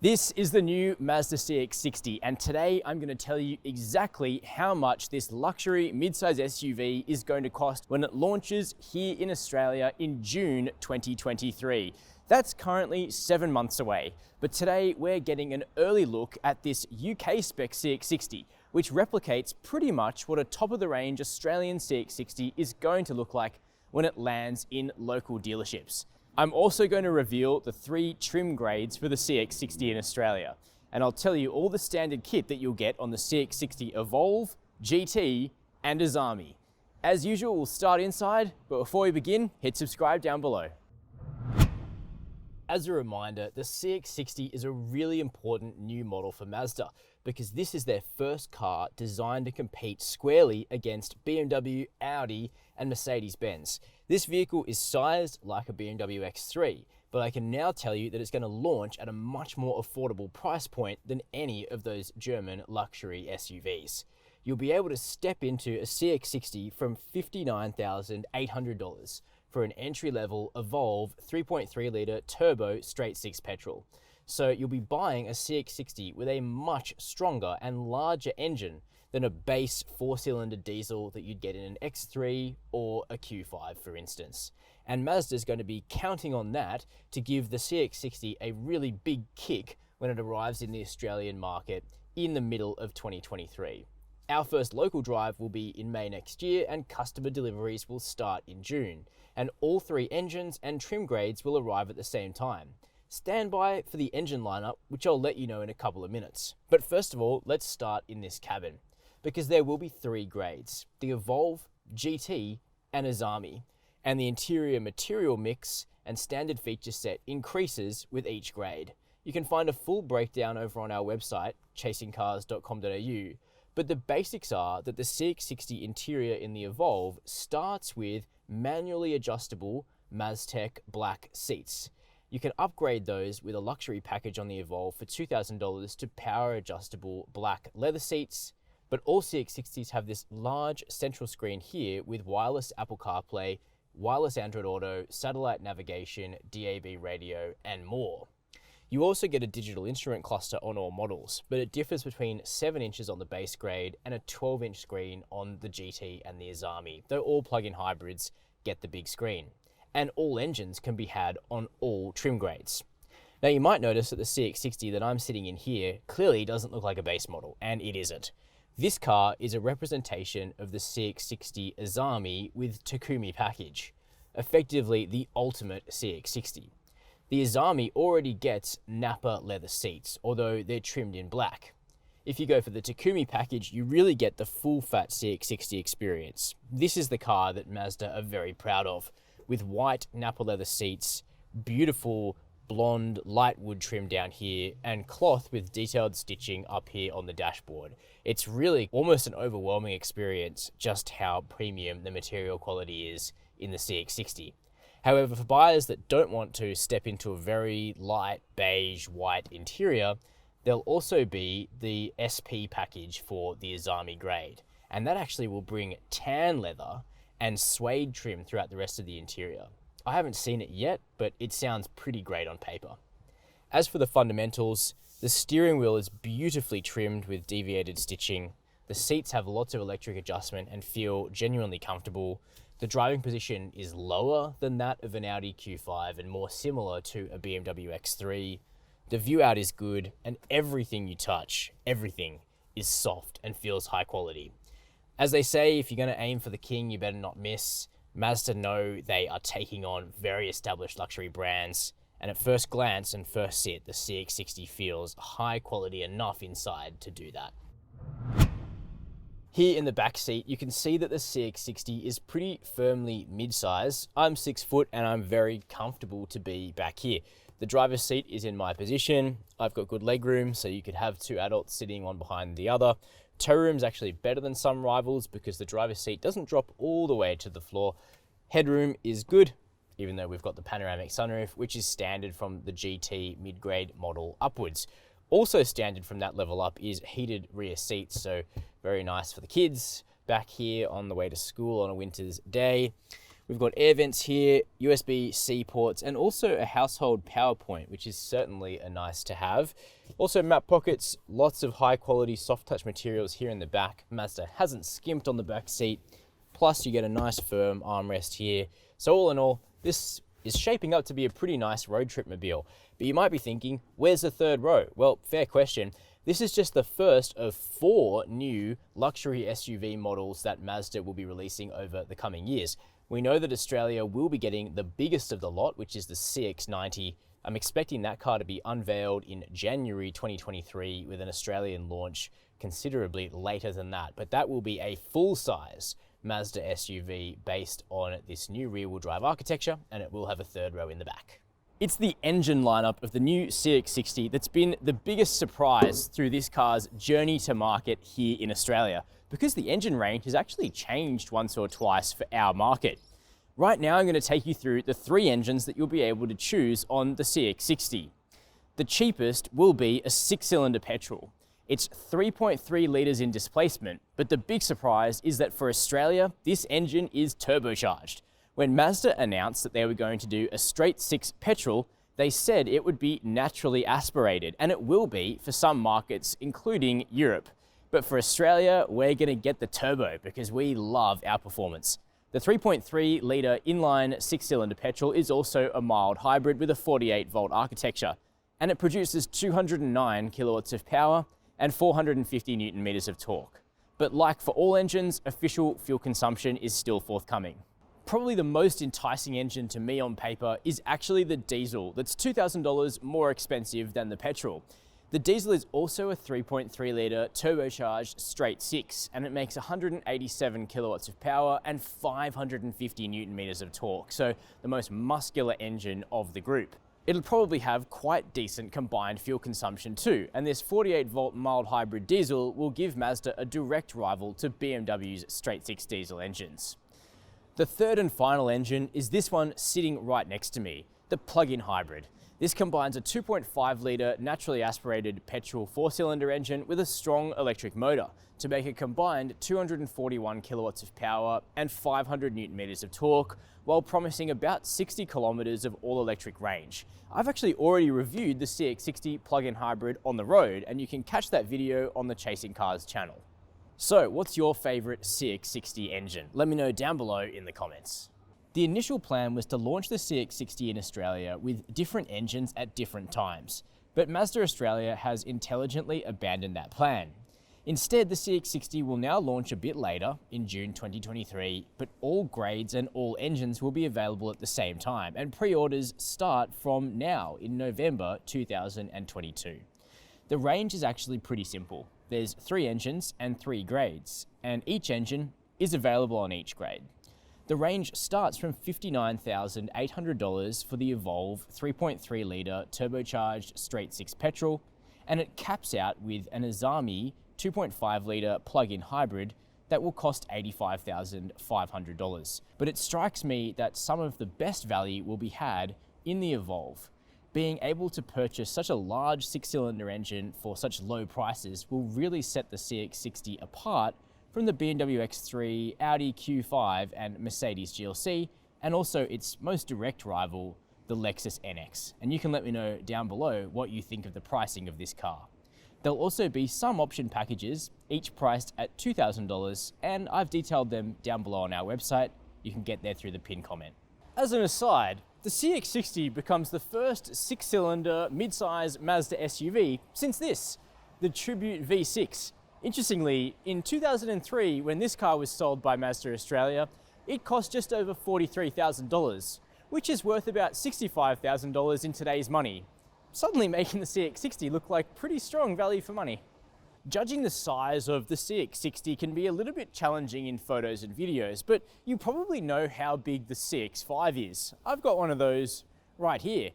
This is the new Mazda CX-60, and today I'm going to tell you exactly how much this luxury midsize SUV is going to cost when it launches here in Australia in June 2023. That's currently 7 months away, but today we're getting an early look at this UK spec CX-60, which replicates pretty much what a top-of-the-range Australian CX-60 is going to look like when it lands in local dealerships. I'm also going to reveal the 3 trim grades for the CX-60 in Australia, and I'll tell you all the standard kit that you'll get on the CX-60 Evolve, GT, and Azami. As usual, we'll start inside, but before we begin, hit subscribe down below. As a reminder, the CX-60 is a really important new model for Mazda because this is their first car designed to compete squarely against BMW, Audi, and Mercedes-Benz. This vehicle is sized like a BMW X3, but I can now tell you that it's going to launch at a much more affordable price point than any of those German luxury SUVs. You'll be able to step into a CX-60 from $59,800 for an entry-level Evolve 3.3-litre turbo straight-six petrol. So you'll be buying a CX-60 with a much stronger and larger engine than a base 4-cylinder diesel that you'd get in an X3 or a Q5, for instance. And Mazda's going to be counting on that to give the CX-60 a really big kick when it arrives in the Australian market in the middle of 2023. Our first local drive will be in May next year, and customer deliveries will start in June. And all 3 engines and trim grades will arrive at the same time. Stand by for the engine lineup, which I'll let you know in a couple of minutes. But first of all, let's start in this cabin, because there will be 3 grades: the Evolve, GT, and Azami. And the interior material mix and standard feature set increases with each grade. You can find a full breakdown over on our website, chasingcars.com.au. But the basics are that the CX-60 interior in the Evolve starts with manually adjustable Maztec black seats. You can upgrade those with a luxury package on the Evolve for $2,000 to power adjustable black leather seats. But all CX-60s have this large central screen here with wireless Apple CarPlay, wireless Android Auto, satellite navigation, DAB radio, and more. You also get a digital instrument cluster on all models, but it differs between 7 inches on the base grade and a 12-inch screen on the GT and the Azami, though all plug-in hybrids get the big screen. And all engines can be had on all trim grades. Now you might notice that the CX-60 that I'm sitting in here clearly doesn't look like a base model, and it isn't. This car is a representation of the CX-60 Azami with Takumi package, effectively the ultimate CX-60. The Azami already gets Napa leather seats, although they're trimmed in black. If you go for the Takumi package, you really get the full-fat CX-60 experience. This is the car that Mazda are very proud of, with white Napa leather seats, beautiful blonde light wood trim down here, and cloth with detailed stitching up here on the dashboard. It's really almost an overwhelming experience just how premium the material quality is in the CX-60. However, for buyers that don't want to step into a very light beige white interior, there'll also be the SP package for the Azami grade. And that actually will bring tan leather and suede trim throughout the rest of the interior. I haven't seen it yet, but it sounds pretty great on paper. As for the fundamentals, the steering wheel is beautifully trimmed with deviated stitching. The seats have lots of electric adjustment and feel genuinely comfortable. The driving position is lower than that of an Audi Q5 and more similar to a BMW X3. The view out is good, and everything you touch, everything, is soft and feels high quality. As they say, if you're going to aim for the king, you better not miss. Mazda know they are taking on very established luxury brands, and at first glance and first sit, the CX-60 feels high quality enough inside to do that. Here in the back seat, you can see that the CX-60 is pretty firmly mid-size. I'm 6 foot and I'm very comfortable to be back here. The driver's seat is in my position. I've got good leg room, so you could have 2 adults sitting one behind the other. Tow room's actually better than some rivals because the driver's seat doesn't drop all the way to the floor. Headroom is good, even though we've got the panoramic sunroof, which is standard from the GT mid-grade model upwards. Also standard from that level up is heated rear seats, so very nice for the kids back here on the way to school on a winter's day. We've got air vents here, USB-C ports, and also a household power point, which is certainly a nice to have. Also map pockets, lots of high quality soft touch materials here in the back. Mazda hasn't skimped on the back seat. Plus you get a nice firm armrest here. So all in all, this is shaping up to be a pretty nice road trip mobile. But you might be thinking, where's the third row? Well, fair question. This is just the first of 4 new luxury SUV models that Mazda will be releasing over the coming years. We know that Australia will be getting the biggest of the lot, which is the CX-90. I'm expecting that car to be unveiled in January 2023 with an Australian launch considerably later than that. But that will be a full-size Mazda SUV based on this new rear-wheel drive architecture, and it will have a third row in the back. It's the engine lineup of the new CX-60 that's been the biggest surprise through this car's journey to market here in Australia, because the engine range has actually changed once or twice for our market. Right now, I'm going to take you through the 3 engines that you'll be able to choose on the CX-60. The cheapest will be a 6-cylinder petrol. It's 3.3 litres in displacement, but the big surprise is that for Australia, this engine is turbocharged. When Mazda announced that they were going to do a straight 6 petrol, they said it would be naturally aspirated, and it will be for some markets, including Europe. But for Australia, we're going to get the turbo because we love our performance. The 3.3 litre inline 6-cylinder petrol is also a mild hybrid with a 48-volt architecture, and it produces 209 kilowatts of power and 450 newton meters of torque. But like for all engines, official fuel consumption is still forthcoming. Probably the most enticing engine to me on paper is actually the diesel that's $2,000 more expensive than the petrol. The diesel is also a 3.3 litre turbocharged straight 6, and it makes 187 kilowatts of power and 550 newton meters of torque, so the most muscular engine of the group. It'll probably have quite decent combined fuel consumption too, and this 48-volt mild hybrid diesel will give Mazda a direct rival to BMW's straight 6 diesel engines. The third and final engine is this one sitting right next to me, the plug-in hybrid. This combines a 2.5 litre naturally aspirated petrol 4-cylinder engine with a strong electric motor to make a combined 241 kilowatts of power and 500 newton meters of torque, while promising about 60 kilometers of all-electric range. I've actually already reviewed the CX-60 plug-in hybrid on the road, and you can catch that video on the Chasing Cars channel. So, what's your favorite CX-60 engine? Let me know down below in the comments. The initial plan was to launch the CX-60 in Australia with different engines at different times, but Mazda Australia has intelligently abandoned that plan. Instead, the CX-60 will now launch a bit later, in June 2023, but all grades and all engines will be available at the same time, and pre-orders start from now in November 2022. The range is actually pretty simple. There's 3 engines and 3 grades, and each engine is available on each grade. The range starts from $59,800 for the Evolve 3.3 litre turbocharged straight 6 petrol, and it caps out with an Azami 2.5 litre plug-in hybrid that will cost $85,500. But it strikes me that some of the best value will be had in the Evolve. Being able to purchase such a large 6-cylinder engine for such low prices will really set the CX-60 apart from the BMW X3, Audi Q5 and Mercedes GLC, and also its most direct rival, the Lexus NX. And you can let me know down below what you think of the pricing of this car. There'll also be some option packages, each priced at $2,000, and I've detailed them down below on our website. You can get there through the pinned comment. As an aside, the CX-60 becomes the first 6-cylinder mid-size Mazda SUV since this, the Tribute V6. Interestingly, in 2003, when this car was sold by Mazda Australia, it cost just over $43,000, which is worth about $65,000 in today's money, suddenly making the CX-60 look like pretty strong value for money. Judging the size of the CX-60 can be a little bit challenging in photos and videos, but you probably know how big the CX-5 is. I've got one of those right here.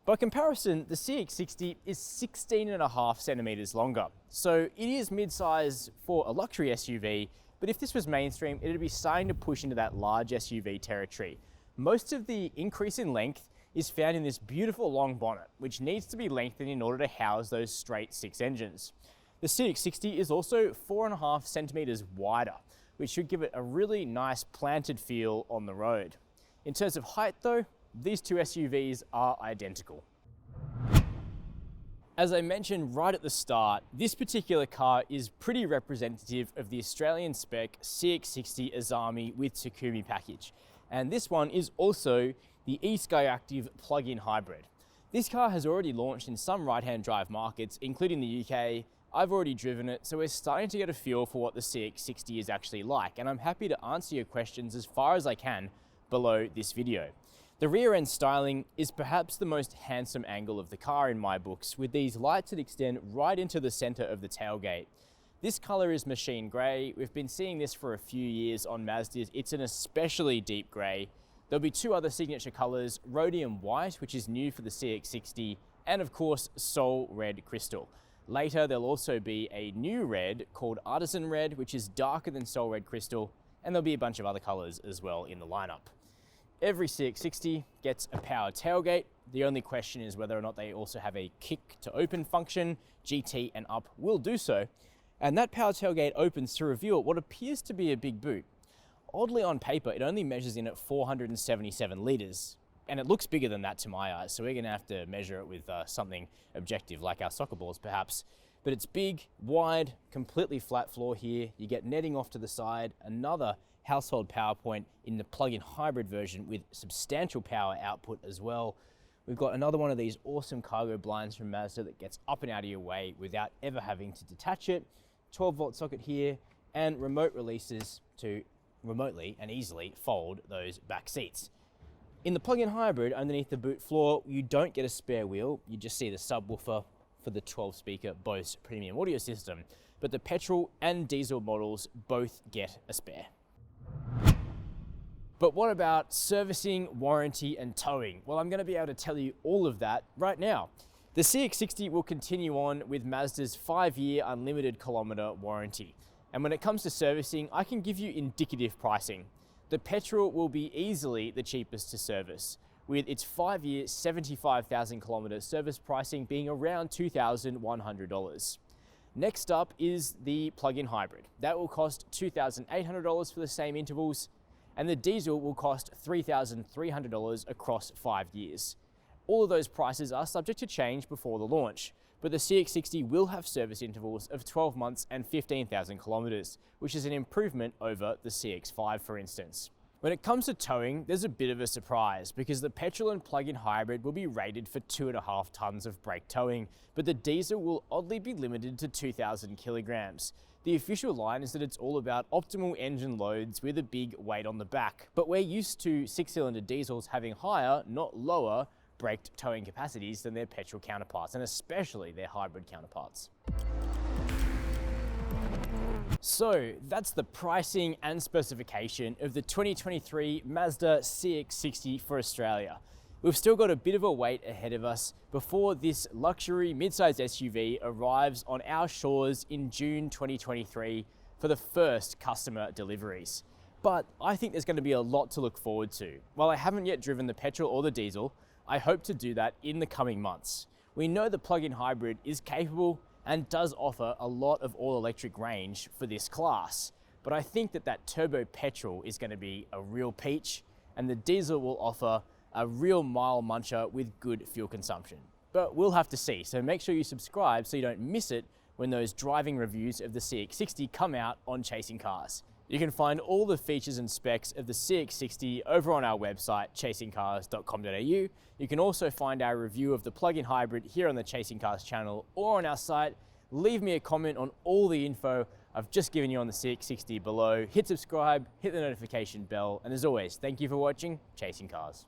By comparison, the CX-60 is 16.5 centimeters longer. So it is mid-size for a luxury SUV, but if this was mainstream, it'd be starting to push into that large SUV territory. Most of the increase in length is found in this beautiful long bonnet, which needs to be lengthened in order to house those straight 6 engines. The CX-60 is also 4.5 centimeters wider, which should give it a really nice planted feel on the road. In terms of height though, these two SUVs are identical. As I mentioned right at the start, this particular car is pretty representative of the Australian spec CX-60 Azami with Takumi package. And this one is also the eSkyActiv plug-in hybrid. This car has already launched in some right-hand drive markets, including the UK. I've already driven it, so we're starting to get a feel for what the CX-60 is actually like, and I'm happy to answer your questions as far as I can below this video. The rear end styling is perhaps the most handsome angle of the car in my books, with these lights that extend right into the center of the tailgate. This color is machine gray. We've been seeing this for a few years on Mazdas. It's an especially deep gray. There'll be two other signature colors, rhodium white, which is new for the CX-60, and of course, Sol Red Crystal. Later, there'll also be a new red called Artisan Red, which is darker than Sol Red Crystal, and there'll be a bunch of other colors as well in the lineup. Every CX-60 gets a power tailgate. The only question is whether or not they also have a kick to open function. GT and Up will do so. And that power tailgate opens to reveal what appears to be a big boot. Oddly, on paper, it only measures in at 477 litres. And it looks bigger than that to my eyes, so we're gonna have to measure it with something objective, like our soccer balls perhaps. But it's big, wide, completely flat floor here. You get netting off to the side, another household power point in the plug-in hybrid version with substantial power output as well. We've got another one of these awesome cargo blinds from Mazda that gets up and out of your way without ever having to detach it. 12-volt socket here, and remote releases to remotely and easily fold those back seats. In the plug-in hybrid, underneath the boot floor, you don't get a spare wheel. You just see the subwoofer for the 12-speaker Bose premium audio system. But the petrol and diesel models both get a spare. But what about servicing, warranty, and towing? Well, I'm going to be able to tell you all of that right now. The CX-60 will continue on with Mazda's 5-year unlimited kilometer warranty. And when it comes to servicing, I can give you indicative pricing. The petrol will be easily the cheapest to service, with its 5-year 75,000 kilometer service pricing being around $2,100. Next up is the plug-in hybrid. That will cost $2,800 for the same intervals, and the diesel will cost $3,300 across 5 years. All of those prices are subject to change before the launch, but the CX-60 will have service intervals of 12 months and 15,000 kilometers, which is an improvement over the CX-5, for instance. When it comes to towing, there's a bit of a surprise because the petrol and plug-in hybrid will be rated for 2.5 tons of brake towing, but the diesel will oddly be limited to 2,000 kilograms. The official line is that it's all about optimal engine loads with a big weight on the back, but we're used to 6-cylinder diesels having higher, not lower, braked towing capacities than their petrol counterparts, and especially their hybrid counterparts. So that's the pricing and specification of the 2023 Mazda CX-60 for Australia. We've still got a bit of a wait ahead of us before this luxury midsize SUV arrives on our shores in June 2023 for the first customer deliveries. But I think there's going to be a lot to look forward to. While I haven't yet driven the petrol or the diesel, I hope to do that in the coming months. We know the plug-in hybrid is capable and does offer a lot of all-electric range for this class. But I think that turbo petrol is going to be a real peach, and the diesel will offer a real mile muncher with good fuel consumption. But we'll have to see, so make sure you subscribe so you don't miss it when those driving reviews of the CX-60 come out on Chasing Cars. You can find all the features and specs of the CX-60 over on our website, chasingcars.com.au. You can also find our review of the plug-in hybrid here on the Chasing Cars channel or on our site. Leave me a comment on all the info I've just given you on the CX-60 below. Hit subscribe, hit the notification bell, and as always, thank you for watching Chasing Cars.